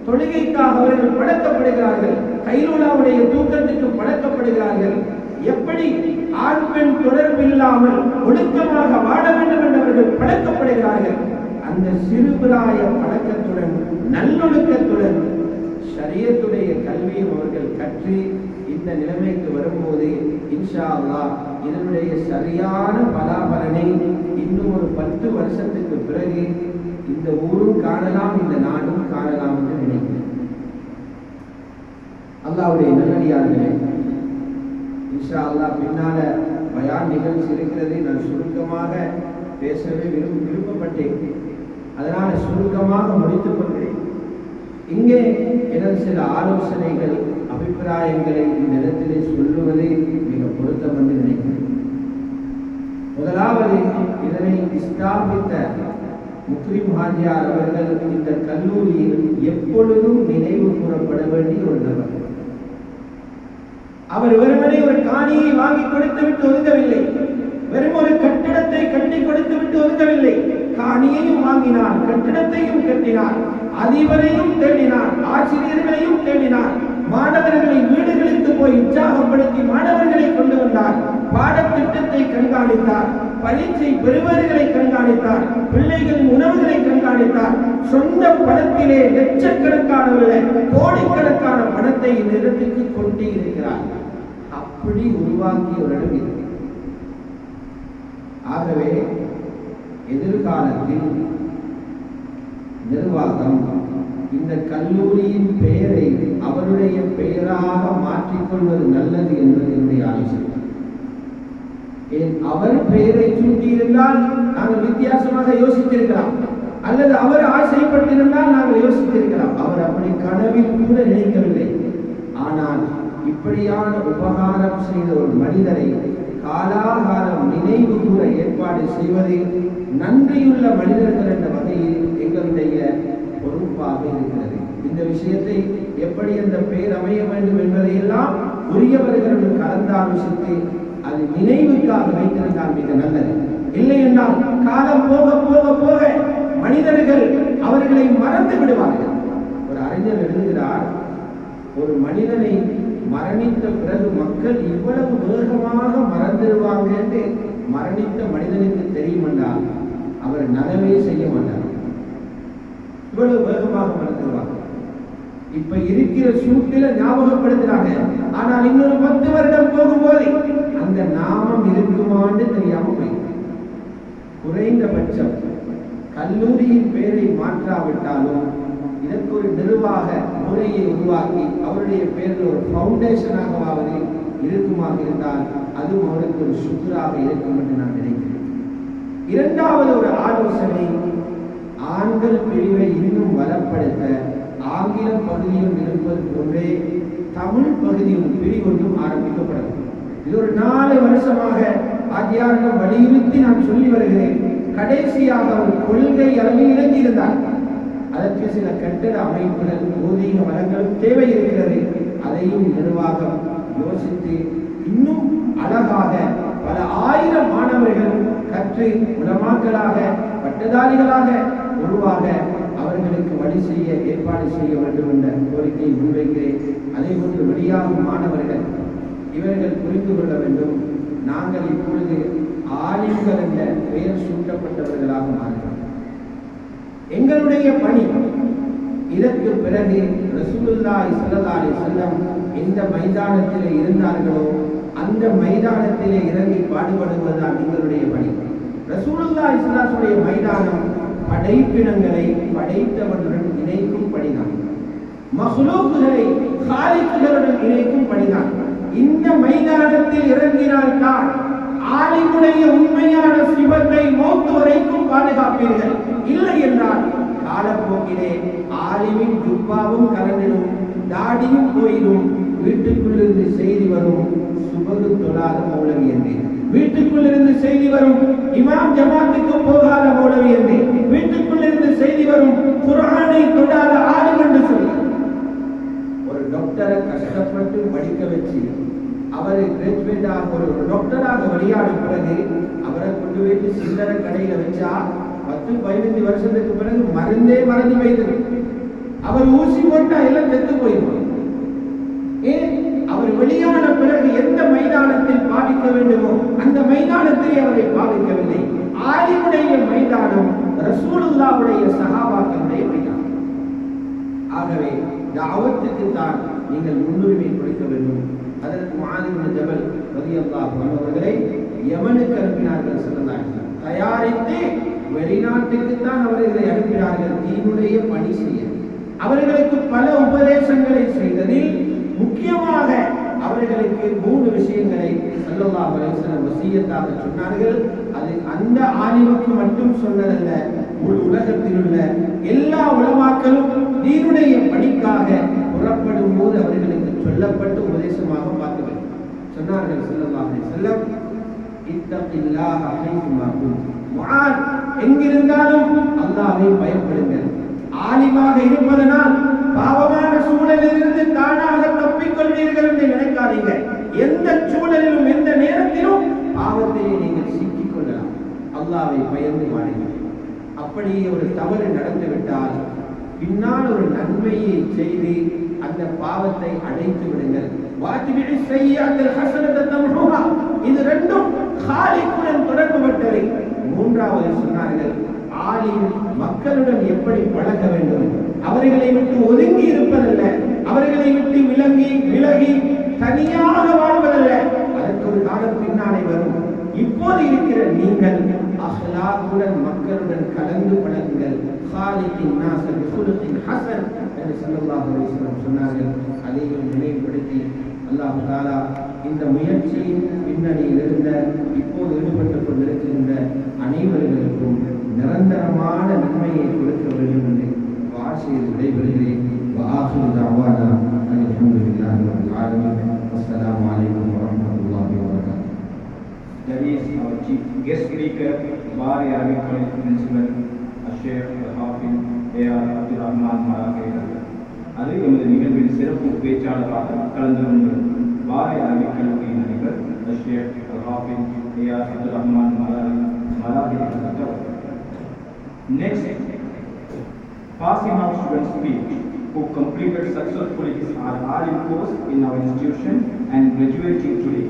தொழுகைக்காக அவர்கள் பழக்கப்படுகிறார்கள், கைலூலாவுடைய தூக்கத்துக்கு பழக்கப்படுகிறார்கள். எப்படி ஆண் பெண் தொடர்பில்லாமல் ஒழுக்கமாக வாழ வேண்டும் என்று அவர்கள் பழக்கப்படுகிறார்கள். அந்த சிறுபிராய பழக்கத்துடன் நல்லொழுக்கத்துடன் ஷரியத்துடைய கல்வியும் அவர்கள் கற்று இந்த நிலைமைக்கு வரும்போது இன்ஷா அல்லாஹ் இதனுடைய சரியான பலாபலனை இன்னும் ஒரு 10 வருஷத்துக்கு பிறகு இந்த ஊரும் காணலாம், இந்த நாடும் காணலாம் என்று நினைக்கிறேன். அல்லாஹ்வுடைய நல்லடியார்களே, இன்ஷா அல்லாஹ் பின்னால பயான் நிகழ்ச்சி இருக்கிறது. நான் சுருக்கமாக பேசவே விருப்பப்பட்டேன், அதனால சுருக்கமாக முடித்துக் கொள்கிறேன். இங்கே எனது சில ஆலோசனைகள் அபிப்பிராயங்களை இந்த இடத்திலே சொல்லுவதை மிக பொருத்தம் என்று நினைக்கிறேன். முதலாவது, இதனை ஸ்தாபித்த முக்ரிம் ஹாஜியார் அவர்கள் இந்த கல்லூரியில் எப்பொழுதும் நினைவு கூறப்பட வேண்டிய ஒரு நபர். அவர் வெறுமனே ஒரு காணியை வாங்கி கொடுத்து விட்டு ஒதுங்கவில்லை, வெறும் ஒரு கட்டிடத்தை கட்டி கொடுத்து விட்டு ஒதுங்கவில்லை. காணியையும் வாங்கினார், கட்டிடத்தையும் கட்டினார், அதிபரையும் தேடினார், ஆசிரியர்களையும் தேடினார், மாணவர்களை வீடுகளுக்கு போய் உற்சாகப்படுத்தி மாணவர்களை கொண்டு வந்தார், பாடத்திட்டத்தை கண்காணித்தார், பரீட்சை பெறுவர்களை கண்காணித்தார், பிள்ளைகளின் உணவுகளை கண்காணித்தார். சொந்த பணத்திலே லட்சக்கணக்கான கோடிக்கணக்கான பணத்தை இந்த இடத்துக்கு கொண்டு இருக்கிறார். அப்படி உருவாக்கிய ஒரு இடம் இது. ஆகவே எதிர்காலத்தில் நிர்வாகம் இந்த கல்லூரியின் பெயரை அவருடைய பெயராக மாற்றிக்கொள்வது நல்லது என்பது என்னுடைய ஆலோசனை. அவர் பெயரை சூட்டியிருந்தால் நாங்கள் வித்தியாசமாக யோசித்திருக்கலாம், அல்லது அவர் ஆசைப்பட்டிருந்தால் நாங்கள் யோசித்திருக்கலாம். அவர் அப்படி கனவில் கூட நினைக்கவில்லை. ஆனால் இப்படியான உபகாரம் செய்த ஒரு மனிதரை காலாகாலம் நினைவு கூற ஏற்பாடு செய்வது நன்றியுள்ள மனிதர்கள் என்ற வகையில் எங்களுடைய பொறுப்பாக இருக்கிறது. இந்த விஷயத்தை எப்படி அந்த பெயர் அமைய வேண்டும் என்பதையெல்லாம் உரியவர்களுடன் கலந்தாலோசித்து அது நினைவுக்காக வைத்திருந்தால் மிக நல்லது. இல்லை என்றால் காலம் போக போக போக மனிதர்கள் அவர்களை மறந்து விடுவார்கள். ஒரு அறிஞர் எழுதுகிறார், ஒரு மனிதனை மரணித்த பிறகு மக்கள் இவ்வளவு வேகமாக மறந்துடுவாங்க என்று மரணித்த மனிதனுக்கு தெரியும் என்றால் அவர் நலவே செய்ய மாட்டார். இவ்வளவு வேகமாக மறந்துடுவாங்க. இப்ப இருக்கிற சூட்டில ஞாபகப்படுத்துறாங்க, ஆனால் இன்னொரு 10 வருடம் போகும்போது அந்த நாமம் இருக்குமான்னு தெரியாம போய் குறைந்தபட்சம் கல்லூரியின் பெயரை மாற்றாவிட்டாலும் இதற்கு ஒரு நிர்வாக முறையை உருவாக்கி அவருடைய பெயரில் ஒரு பவுண்டேஷனாகவாவது இருக்குமாக இருந்தால் அதுவும் அவருக்கு ஒரு சுற்றுலாக இருக்கும் என்று நான் நினைக்கிறேன். இரண்டாவது ஒரு ஆலோசனை, ஆண்கள் பிரிவை இன்னும் பலப்படுத்த ஆங்கில பகுதியும் இருப்பது போன்றே தமிழ் பகுதியும் பிரிவொன்றும் ஆரம்பிக்கப்படும். இது ஒரு 4 வருஷமாக ஆகியாரிடம் வலியுறுத்தி நான் சொல்லி வருகிறேன். கடைசியாக ஒரு கொள்கை அளவில் இறங்கியிருந்தார். அதற்கு சில கட்டிட அமைப்புகள், ஊதிய வளங்களும் தேவை இருக்கிறது. அதையும் நிர்வாகம் யோசித்து இன்னும் அழகாக பல 1000 மாணவர்கள் கற்று உலமாக்களாக பட்டதாரிகளாக உருவாக அவர்களுக்கு வழி செய்ய ஏற்பாடு செய்ய வேண்டும் என்ற கோரிக்கையை முன்வைக்கிறேன். அதே போன்று வெளியாகும் மாணவர்கள் இவர்கள் புரிந்து கொள்ள வேண்டும், நாங்கள் இப்பொழுது ஆலிம்கள் என்ற பெயர் சூட்டப்பட்டவர்களாக மாறுகிறோம். எங்களுடைய பணி இதற்கு பிறகு ரசூலுல்லாஹி ஸல்லல்லாஹு அலைஹி வஸல்லம் எந்த மைதானத்திலே இருந்தார்களோ அந்த மைதானத்திலே இறங்கி பாடுபடுவதுதான் எங்களுடைய பணி. ரசூலுல்லாஹி ஸல்லல்லாஹு அலைஹி வஸல்லம் மைதானம் படைப்பினங்களை படைத்தவனுடன் இணைக்கும் பணிதான், மஹ்லூக்குகளை காலிக்குகளுடன் இணைக்கும் பணிதான். இந்த மைதானத்தில் இறங்கினால்தான் ஆலிமுடைய உண்மையான சிவத்தை மௌத்து வரைக்கும் பாதுகாப்பீர்கள். இல்லை என்றால் வாக்கிலே ஆலிமின் ஜுப்பாவும் கலந்திடும், தாடியும் போயிடும், வீட்டுக்குள்ளிருந்து செய்தி வரும் சுபகு தொழாத மௌலவி என்று, வீட்டுக்குள்ளிருந்து செய்தி வரும் இமாம் ஜமாத்துக்கு போகாத மௌலவி என்று, வீட்டுக்குள்ளிருந்து செய்தி வரும் குர்ஆனை தொடாத ஆலிம் என்று சொல்லி ஒரு டாக்டரை கஷ்டப்பட்டு படிக்க வச்சு அவரை கிராஜுவேட்டாக ஒரு டாக்டராக வெளியாட பிறகு அவரை கொண்டு வைத்து சில்லறை கடையில வச்சா 10-15 வருஷத்துக்கு பிறகு மருந்தே மறந்து வைத்தது. அவர் ஊசி போட்டா எல்லாம் செத்து போயிடும். ஏன்? அவர் வெளியான பிறகு எந்த மைதானத்தில் பாவிக்க வேண்டுமோ அந்த மைதானத்தை அவரை பாவிக்கவில்லை. ஆலிமுடைய மைதானம் ரசூலுல்லாஹ்வுடைய சஹாபாக்களுடைய மைதானம். ஆகவே தாவத்துக்கு தான் நீங்கள் முன்னுரிமை கொடுக்க வேண்டும். அதற்கு முஆத் இப்னு ஜபல் ரலியல்லாஹு அன்ஹு அவர்களை யமனுக்கு அனுப்பினார்கள். ஸல்லல்லாஹு அலைஹி வஸல்லம் தயாரித்து வெளிநாட்டுக்கு தான் அவர்களை அனுப்பினார்கள் தீனுடைய பணி செய்ய. அவர்களுக்கு பல உபதேசங்களை செய்ததில் முக்கியமாக அவர்களுக்கு 3 விஷயங்களை ஸல்லல்லாஹு அலைஹி வஸல்லம் வசியத்தாக சொன்னார்கள். அது அந்த ஆலிமுக்கு மட்டும் சொன்னதல்ல, முழு உலகத்தில் உள்ள எல்லா உலமாக்களும் தீனுடைய பணிக்காக புறப்படும் போது அவர்களுக்கு சொல்லப்பட்டு உபதேசமாக பார்த்துகள் சொன்னார்கள். ஸல்லல்லாஹு அலைஹி வஸல்லம் இத்தகில்லாஹ ஹைசுமா குன்த், முஆத் எங்கிருந்தாலும் அல்லாஹ்வை பயப்படுங்கள். ஆலிமாக இருப்பதனால் பாவமான சூழலிலிருந்து தானாக தப்பிக்கொள்வீர்கள் என்று நினைக்காதீங்க. எந்த சூழலிலும் எந்த நேரத்திலும் பாவத்திலே நீங்கள் சிக்கிக் கொள்ளலாம். அல்லாஹ்வை பயந்து வாழுங்கள். அப்படியே ஒரு தவறு நடந்துவிட்டால் பின்னால் ஒரு நன்மையை செய்து அந்த பாவத்தை அடைத்து விடுங்கள். வாஜிபில் ஸய்யிஅத்தில் ஹஸனத தம்ஹுஹா, இது ரெண்டும் காலிக்குடன் தொடர்புபட்டவை. மூன்றாவது சொன்னார்கள், ஆலிம் மக்களுடன் எப்படி பழக வேண்டும், அவர்களை விட்டு ஒதுங்கி இருப்பதல்ல, அவர்களை விட்டு விலகி தனியாக வாழ்வதல்ல. அதற்கு ஒரு காலம் பின்னாலே வரும். இப்போது இருக்கிற நீங்கள் அஹ்லாக்குடன் மக்களுடன் கலந்து பழகுங்கள். காலிக்கின் நாஸ பிகுலுகின் ஹஸன் என்று ஸல்லல்லாஹு அலைஹி வஸல்லம் சொன்னார்கள். அதையும் நினைவுபடுத்தி அல்லாஹ் தஆலா இந்த முயற்சியின் பின்னணியில் இருந்த இப்போது ஈடுபட்டுக் கொண்டிருக்கின்ற அனைவர்களுக்கும் நிரந்தரமான நன்மையை கொடுக்க வேண்டும் என்று வாசியில் விடைபெறுகிறேன். வஆகிரு தஅவானா அல்ஹம்துலில்லாஹி ரப்பில் ஆலமீன். அஸ்ஸலாமு அலைக்கும் வரஹ்மத்துல்லாஹி வபரகாத்துஹு. That is our chief guest speaker, Bari Arabic College Principal, Sheikh Hafiz A.R. Abdul Rahman Malaki. அது எமது நிகழ்வில் சிறப்பு பேச்சாளராக கலந்து கொண்டு பாரி அரபிக் கல்லூரியின் அதிபர் ஷேக் Hafiz A.R. Abdul Rahman Malaki. Next, passing out student speech who completed successfully his alim course in our institution and graduating today.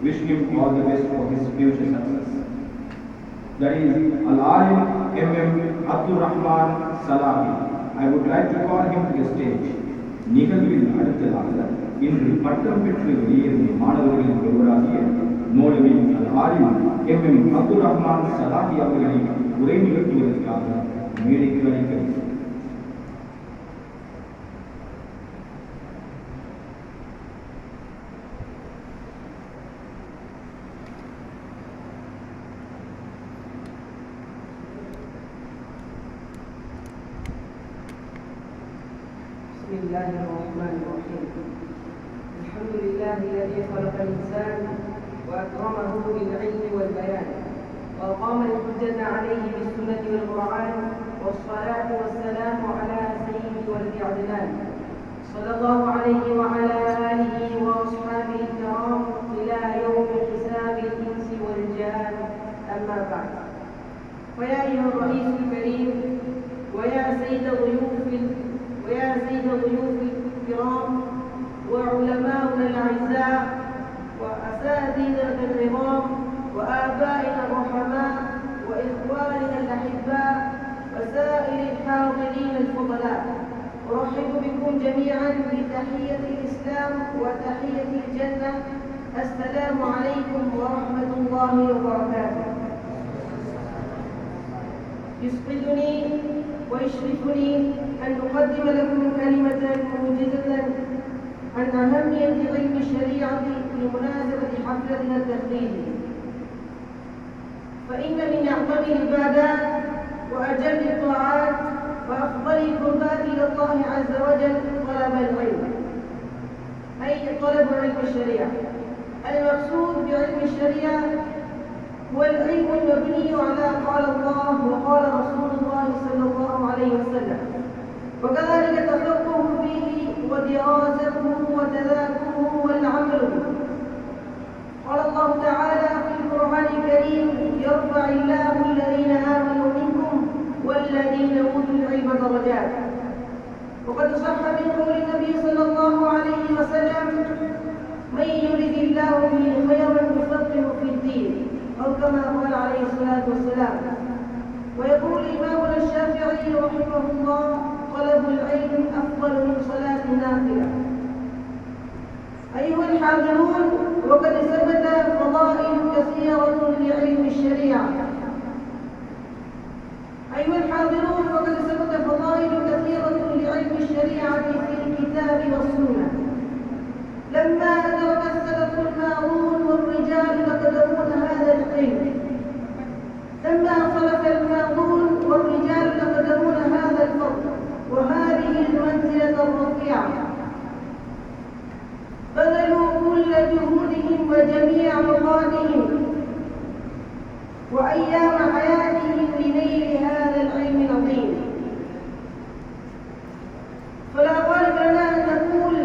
Wish him all the best for his future success. That is Al-Alim M.M. Abdul Rahman Salahi. I would like to call him to the stage. நிகழ்வில் அடுத்ததாக இன்று பட்டம் பெற்று வெளியேறிய மாணவர்களின் ஒருவராகிய மௌலவி அல்-ஆலிம் M.M. Abdul Rahman சலாஹி அவர்களை உரை நிகழ்த்துவதற்காக மேடைக்கு அழைக்கிறேன். بسم الله الرحمن الرحيم. الحمد لله الذي خلق الإنسان وأكرمه بالعلم والبيان وأقام الحجة عليه بالسنة والقرآن، والصلاة والسلام على سيد ولد عدنان صلى الله عليه وعلى آله وأصحابه الكرام إلى يوم حساب الإنس والجان. أما بعد، فيا أيها الرئيس الكريم ويا سيد ضيوف الكرام وعلماؤنا الأعزاء وأساتذتنا العظام وآبائنا الرحماء وإخواننا الأحباء وسائر الحاضرين الفضلاء، أرحب بكم جميعا بتحية الإسلام وتحية الجنة. السلام عليكم ورحمة الله وبركاته. يسعدني ويشرفني أن أقدم لكم كلمة موجزة عن أهمية علم الشريعة بمناسبة حفلتنا التقليدية. فإن من أعظم العبادات وأجل الطاعات وأفضل القربات إلى الله عز وجل طلب العلم، أي طلب علم الشريعة. المقصود بعلم الشريعة هو العلم المبني على قال الله وقال رسول الله صلى الله عليه وسلم، وكذلك التفقه فيه ودراسته وتذاكره والعمل به. قال الله تعالى في القرآن الكريم: يرفع الله الذين آمنوا منكم والذين أوتوا العلم درجات. وقد صح من قول النبي صلى الله عليه وسلم: من يرد الله به خيرا يفقهه في الدين، أو كما قال عليه الصلاة والسلام. ويقول إمامنا الشافعي رحمه الله: طلب العلم أفضل من صلاة النافلة. أيها الحاضرون، وقد ثبت فضائل كثيرة لعلم الشريعة. في الكتاب والسنة. لما أدرك السلف الماضون والرجال يقدمون هذا العلم، لما صلف الماضون والرجال يقدمون هذا الفضل وهذه المنزلة الرفيعة، بذلوا كل جهودهم وجميع أوقاتهم وأيام حياتهم لنيل هذا العلم العظيم. فلا غالب لنا أن نقول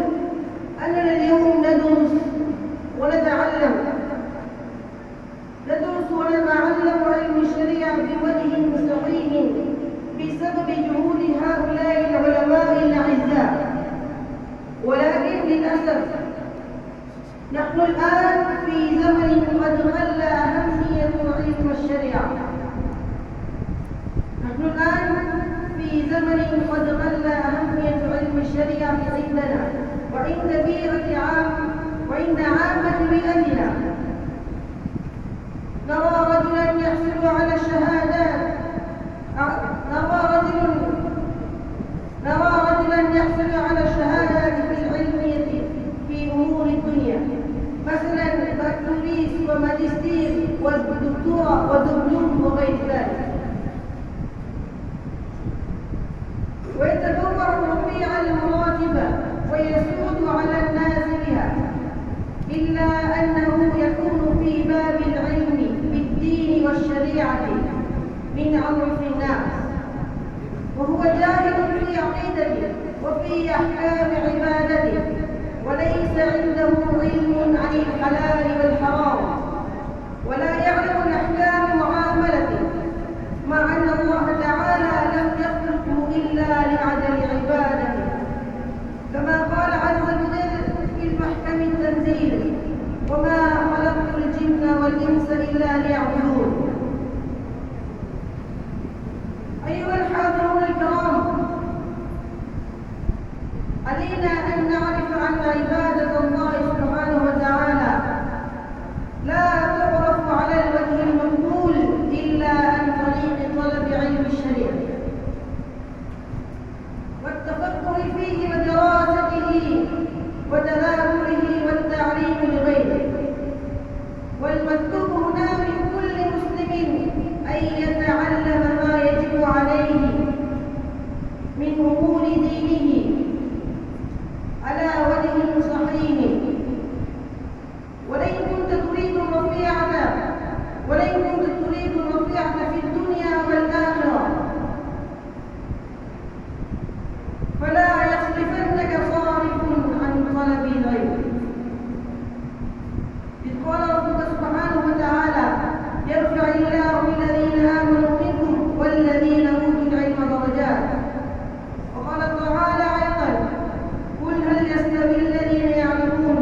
أننا اليوم ندرس ونتعلم علم الشريعة بوجه صحيح بسبب جهود هؤلاء العلماء الأعزاء، ولكن للأسف نحن الآن في زمن قد قل أهمية علم الشريعة. نحن الآن في زمن قد قل أهمية علم الشريعة عندنا وعند عامة بلادنا. نرى رجلا يحصل على الشهادات، نرى رجلا يحصل على الشهادات في العلمية في أمور الدنيا، مثلا بكالوريوس وماجستير والدكتوراه ودبلوم وغير ذلك، ويتبوأ رفيع المراتب ويسود على الناس بها، إلا أنه يكون في باب العلم بالدين والشريعة من عرف الناس، وهو جاهل في عقيدته وفي أحكام عبادته، وليس عنده علم عن الحلال والحرام، ولا يعلم الأحكام معاملته، مع أن الله تعالى لم يخلقه إلا لعدم عبادته، كما قال عز وجل في المحكم التنزيل: وما خلقت الجن والإنس إلا ليعبدون. أيها الحاضرون الكرام، علينا أن نعرف أن عبادة الله سبحانه وتعالى لا تعرف على الوجه المقبول إلا عن طريق طلب علم الشريعة والتفقه فيه ودراسته وتذاكره والتعليم لغيره. والمطلوب هنا من كل مسلم أن يتعلم ما يجب عليه من أمور دينه على وجه صحيح. ولئن كنت تريد الرفيعة في الدنيا والآخرة فلا يصرفنك صارف عن طلب العلم. إذ قال ربك سبحانه وتعالى: يرفع الله الذين آمنوا منكم والذين أوتوا العلم درجات. وقال تعالى أيضا: قل هل يستوي الذين يعلمون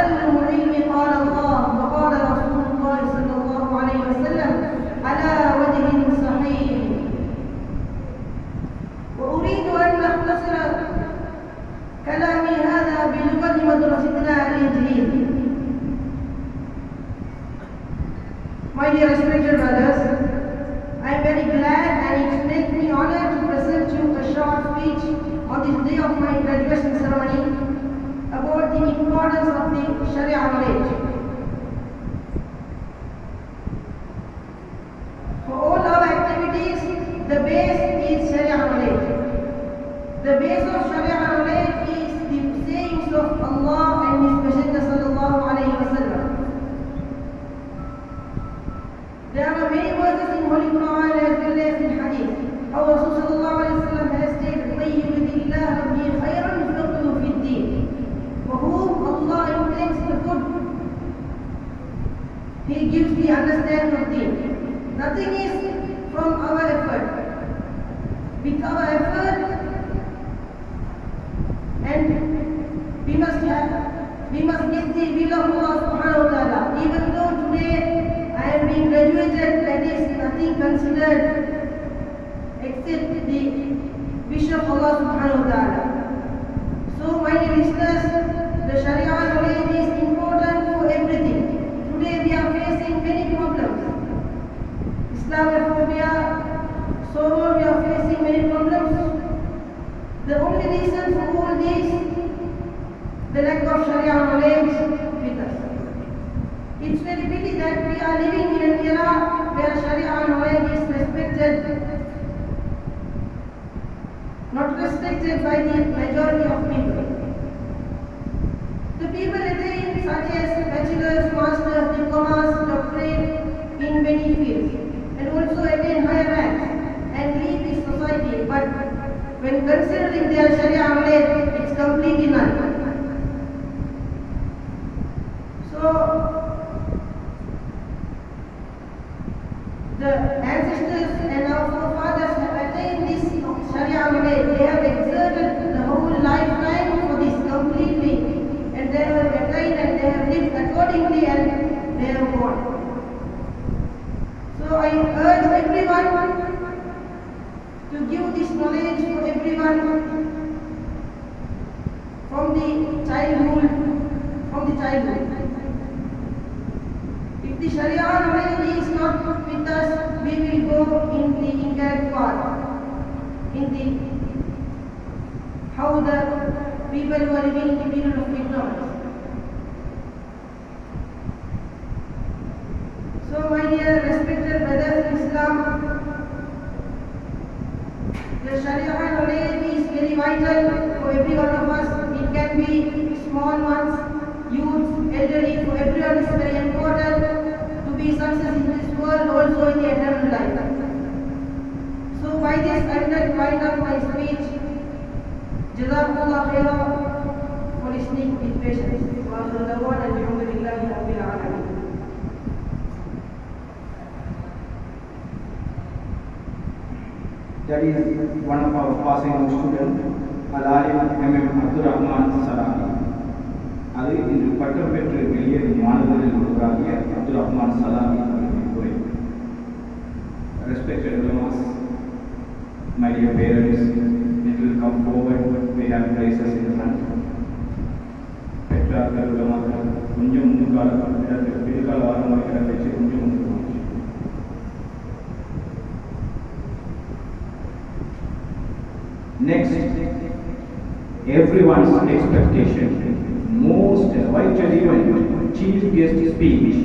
وتعلم العلم قال الله وقال رسول الله صلى الله عليه وسلم على وجه صحيح. وأريد أن أختصر كلامي هذا بلغة مدرستنا الإنجليز. My dear respected brothers, I am very glad and it makes me honored to present you a short speech on this day of my graduation ceremony about the importance of the Sharia knowledge. For all our activities, the base is Sharia knowledge. The base of Sharia knowledge is the sayings of Allah and His Messenger sallallahu alayhi wa sallam. There are many verses in Holy Quran as well as in Hadith. Our Rasul sallallahu alayhi wa sallam has stated, "May yuridillah bi khayran yufaqihu fi din." For whom Allah intends the good, He gives the understanding of deen. Nothing is from our effort. With our effort, and we must get the will of Allah subhanahu wa ta'ala. Even though today I am being graduated, that is nothing considered except the wish of Allah subhanahu wa ta'ala. So my dear listeners, the Sharia knowledge is important for everything. Today we are facing many problems. Islamophobia, so on, we are facing many problems. The only reason for all this, the lack of Sharia knowledge with us. It's very pity that we are living in an era where Sharia knowledge is respected, not respected by the majority of people. The people attain such as bachelor's, master's, diplomas, doctorate in many fields, and also attain higher ranks and lead this society. But when considering their Sharia knowledge, it's completely none. So the ancestors and our forefathers have attained this Sharia knowledge. They have exerted the whole lifetime for this completely, and they have attained and they have lived accordingly and they have gone. So I urge everyone to give this knowledge to everyone from the childhood. If the Sharia knowledge is not with us, we will go in the incorrect path, in the how the people who are living in the period of ignorance. So my dear respected brothers in Islam, the Sharia knowledge is very vital for every one of us. It can be small ones, youth, elderly, for everyone is very important to be success in this world, also in the eternal life. So by this I will wind up my speech. Jazakumullah khairan for listening with patience. Wa akhiru da'wana alhamdulillahi rabbil alamin. That is one of our passing out students, Al-Alim M.M. Abdul Rahman Salahi. அது இன்று பட்டம் பெற்று வெளியேறும் மாணவர்களில் ஒருவராகிய Abdul Rahman salami அவர்களின் உரை. Respected ulamas, my dear parents, it will come forward. We have places in front. பெற்றார்கள் உலமாக்கள் கொஞ்சம் முன்கால இடத்தில் பிற்கால வாரமாக இடம் வச்சு கொஞ்சம் முன்னுக்கு. Next, everyone's expectation, most vital event, chief guest speech,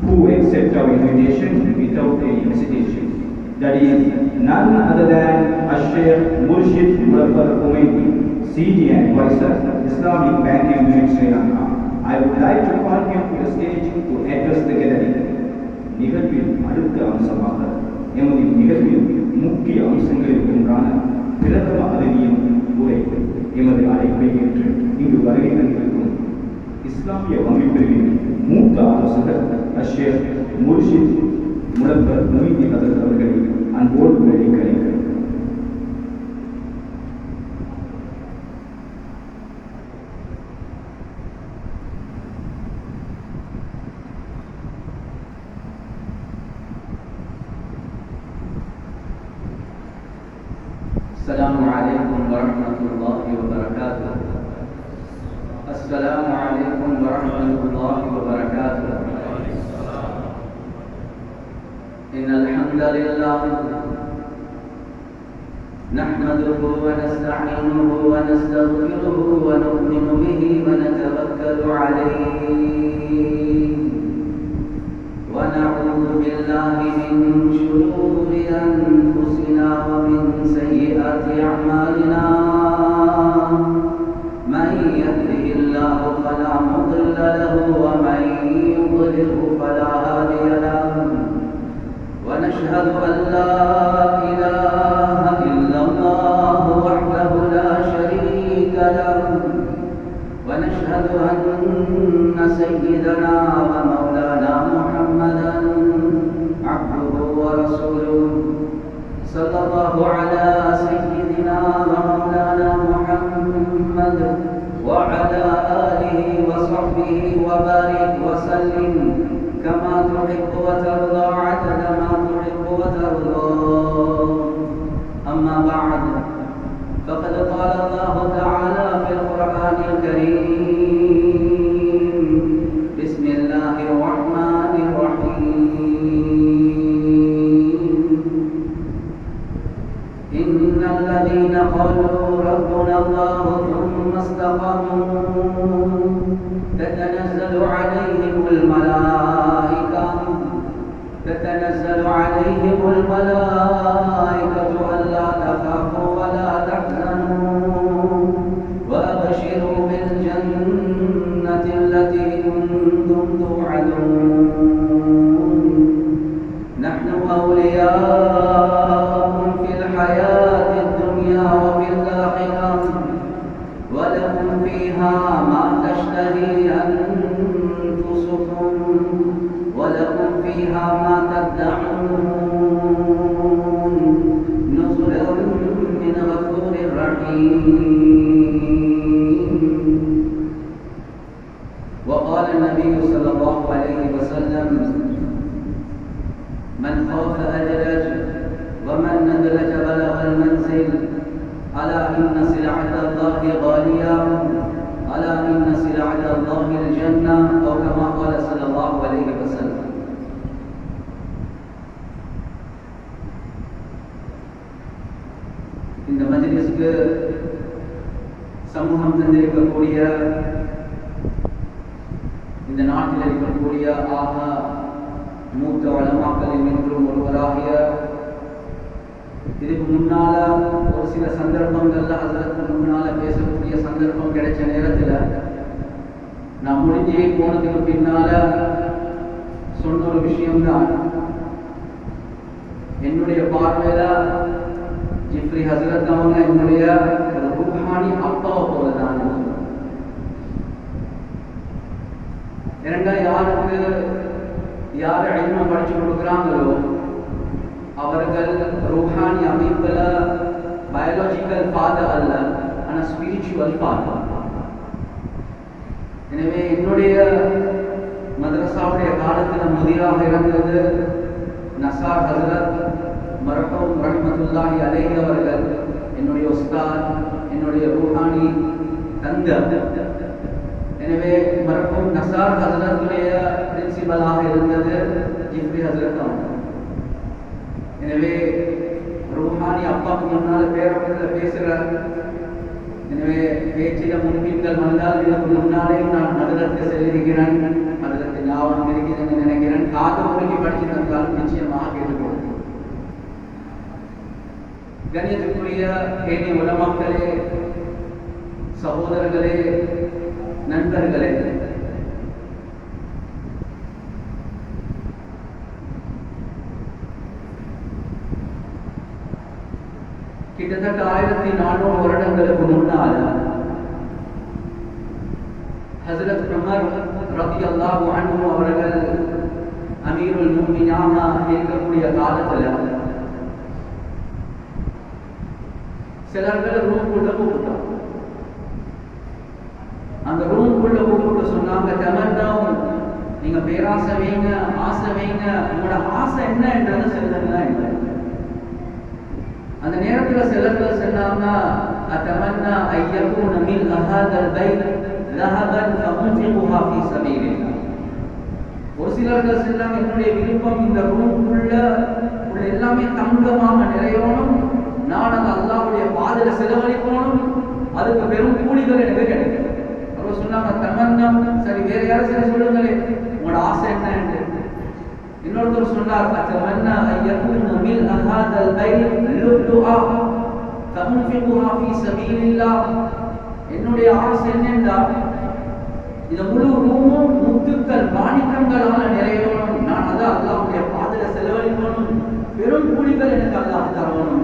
who accept our invitation without any hesitation. That is none other than Sheikh Murshid Muzaffar Umaydi, CD advisor, Islamic Banking Unit Sri Lanka. I would like to call him to the stage to address the gathering. நிகழ்வில் அடுத்த அம்சமாக எமது நிகழ்வில் முக்கிய அம்சங்களில் ஒன்றான பிரதம அதிதியின் உரை எமது அழைப்பை ஏற்று இங்கு வருகை தந்திருக்கும் இஸ்லாமிய வங்கி பிரிவின் மூத்த ஆலோசகர் ஷேக் முர்ஷித் முலப்பர் மொய்தீன் அவர்களை அன்போடு வேண்டிக் அழைக்கிறேன். السلام عليكم ورحمة الله وبركاته. السلام عليكم ورحمة الله وبركاته. إن الحمد لله نحمده ونستعينه ونستغفره ونؤمن به ونتوكل عليه ونعوذ بالله من شرور أنفسنا ومن سيئات أعمالنا. من يهده الله فلا مضل له ومن يضلله فلا هادي له. ونشهد أن لا إله إلا الله وحده لا شريك له. ونشهد أن سيدنا ومولانا محمدا عبده ورسوله صلى الله على سيدنا ومولانا محمد وعلى آله وصحبه وبارك وسلم كما تحب وترضى عدد ما تحب وترضى. أما بعد فقد قال الله تعالى في القرآن الكريم: بسم الله الرحمن الرحيم. إن الذين قالوا ربنا الله ثم استقاموا تتنزل عليهم الملائكة ألا تخافوا ولا تحزنوا وأبشروا بالجنة التي كنتم توعدون. نحن أولياؤكم في الحياة الدنيا وفي الآخرة ولكم فيها ما تشتهي أنفسكم ولكم فيها ما تدعون نزلا من غفور رحيم. وقال النبي صلى الله عليه وسلم: من خاف أدلج ومن ندلج بلغ المنزل. ألا إن سلعة الله غالية، ألا إن سلعة الله الجنة، أو كما قال صلى الله عليه وسلم. இந்த மஜ்லிஸ்க்கு சமூகம் தந்திருக்கக்கூடிய இந்த நாட்டில் இருக்கக்கூடிய ஆக மூத்த வளமாக்களில் என்றும் ஒருவராகிய, இதுக்கு முன்னால ஒரு சில சந்தர்ப்பங்கள்ல ஹஸரத்துக்கு முன்னால பேசக்கூடிய சந்தர்ப்பம் கிடைச்ச நேரத்தில் நான் முடிஞ்சே போனதுக்கு பின்னால சொன்ன ஒரு விஷயம்தான், என்னுடைய பார்வையில ஜிப்ரி ஹஸரத் அவங்க என்னுடைய ரூஹானி அப்பாவை போலதான். ஏன்னா யாருக்கு யார் இல்ம படிச்சு கொடுக்குறாங்களோ அவர்கள் ரூஹானி அமைப்புல பயாலஜிக்கல் ஃபாதர் அல்ல, ஆனால் ஸ்பிரிச்சுவல் ஃபாதர். எனவே என்னுடைய மதரசாவுடைய காலத்தில் முதிராக இருந்தது நசார் ஹஸரத் மர்ஹூம் ரஹ்மத்துல்லாஹி அலைஹி அவர்கள் என்னுடைய உஸ்தாத், என்னுடைய ரூஹானி தந்தை. எனவே மர்ஹூம் நசார் ஹஸரத்துடைய பிரின்சிபலாக இருந்தது ஜிப்ரி ஹஸரத் அவங்க. எனவே ரூஹானி அப்பாவுக்கு முன்னால் பேரப்பத்தில் பேசுகிறார். எனவே பேச்சில முன்பின்கள் வந்தால் இதற்கு முன்னாலே நான் மதுரத்தை செல்லிருக்கிறேன், மதுரத்தை ஞாபகம் இருக்கிறேன்னு நினைக்கிறேன். காது முறைக்கு படிச்சு தந்தாலும் நிச்சயமாக கேட்டுக்கொள்ளும். கண்ணியத்துக்குரிய ஏனைய உலமாக்களே, சகோதரர்களே, நண்பர்களே, கிட்டத்தட்ட 1400 வருடங்களுக்கு முன்னால் ஹஸரத் உமர் ரலியல்லாஹு அன்ஹு அவர்கள் அமீருல் முஃமினீனாக இருக்கக்கூடிய காலத்தில் சிலர்கள் ரூம்குள்ள கூப்பிட்டாங்க. அந்த ரூம்குள்ள கூப்பிட்டு சொன்னாங்க, தமன்னாவும், நீங்க பேராசை வைங்க, ஆசை வைங்க, உங்களோட ஆசை என்ன என்றது சொல்லுங்க. அந்த நேரத்தில் சிலர்கள் சொன்னாங்க, சொன்னாங்க அத்தமன்னா ஐயக்கூன மில் ஹாதல் பைத் ذهبا فأنفقها في سبيل الله. ஒரு சிலர்கள் சொன்னாங்க என்னுடைய விருப்பம் இந்த ரூமுக்குள்ள உள்ள எல்லாமே தங்கமாக நிறையணும், நான் அந்த அல்லாஹ்வுடைய பாதையில செலவழிக்கணும், அதுக்கு பெரும் கூலிகள் எனக்கு கிடைக்கும். அவர் சொன்னாங்க தமன்னம். சரி, வேற யாரும் சரி சொல்லுங்களே உங்களோட ஆசை என்ன? இன்னொருத்தர் சொன்னார் அத்தமன்னா ஐயக்கூன மில் ஹாதல் பைத் லுப்லுஆ ஃபஅன்ஃபிகுஹா ஃபீ சபீலில்லாஹ். என்னுடைய ஆசை என்னென்றா இந்த முழு ரூமும் முத்துக்கள் மாணிக்கங்களால நிறையணும், நான் அதை அல்லாஹ்வுடைய பாதையில செலவழிக்கணும், பெரும் கூலிகள் எனக்கு அல்லாஹ் தரணும்.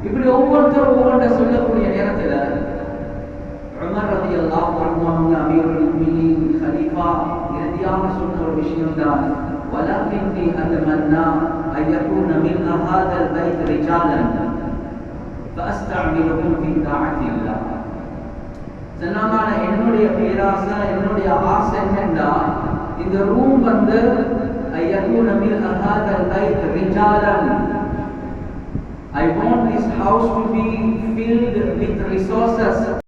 இப்படி ஒவ்வொருத்தரும் ஒவ்வொன்றை சொல்லக்கூடிய நேரத்துல உமர் ரலியல்லாஹு அன்ஹு அமீருல் முஃமினீன் கலீஃபா இறுதியாக சொன்ன ஒரு விஷயம் தான் வலகின்னி அத்தமன்னா ஐயக்கூன மின் ஹாதல் பைத் ரிஜாலன் ஃபஅஸ்தஅமிலுஹும் ஃபீ தாஅத்தில்லாஹ். சொன்னாங்க என்னுடைய பேராசை என்னுடைய ஆசை என்னன்னா இந்த ரூம் வந்து ஐயக்கூன மின் ஹாதல் Baith ரிஜாலன். I want this house to be filled with resources